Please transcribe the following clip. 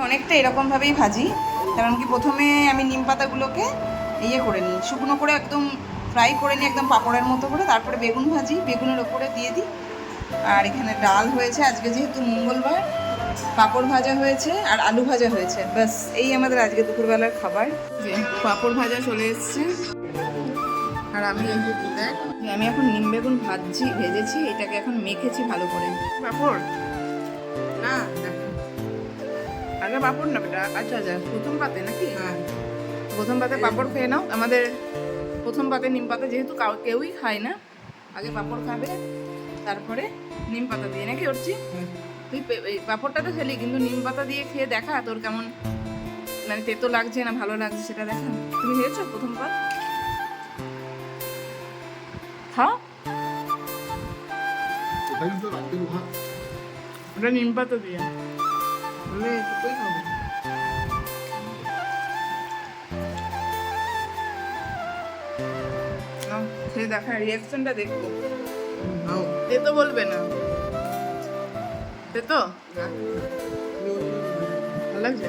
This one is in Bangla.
অনেকটা এরকমভাবেই ভাজি, কারণ কি প্রথমে আমি নিম পাতাগুলোকে করে নিই, শুকনো করে একদম ফ্রাই করে নিই একদম পাঁপড়ের মতো করে, তারপরে বেগুন ভাজি, বেগুনের ওপরে দিয়ে দিই। আর এখানে ডাল হয়েছে আজকে যেহেতু মঙ্গলবার, পাঁপড় ভাজা হয়েছে আর আলু ভাজা হয়েছে, ব্যাস এই আমাদের আজকে দুপুরবেলার খাবার। যে পাঁপড় ভাজা চলে এসছে, আর আমি এখন নিম বেগুন ভেজেছি, এটাকে এখন মেখেছি ভালো করে। পাঁপড় না, আগে পাঁপড় না বেটা, আচ্ছা আচ্ছা প্রথম পাতে নাকি? হ্যাঁ, প্রথম পাতে পাঁপড় খেয়ে নাও। আমাদের প্রথম পাতে নিম পাতা যেহেতু কেউই খায় না, আগে পাঁপড় খাবে তারপরে নিম পাতা দিয়ে, নাকি করছি? তুই পাঁপড়টা তো খেলি, কিন্তু নিম পাতা দিয়ে খেয়ে দেখা তোর কেমন, মানে তেতো লাগছে না ভালো লাগছে সেটা দেখা। তুমি খেয়েছো প্রথম পাত? খাও, ওটা নিম পাতা দিয়ে বলে এটুকুই খাবো। সে দেখা রিয়াকশনটা দেখবো। তেতো বলবে না, তেতো ভালো লাগছে।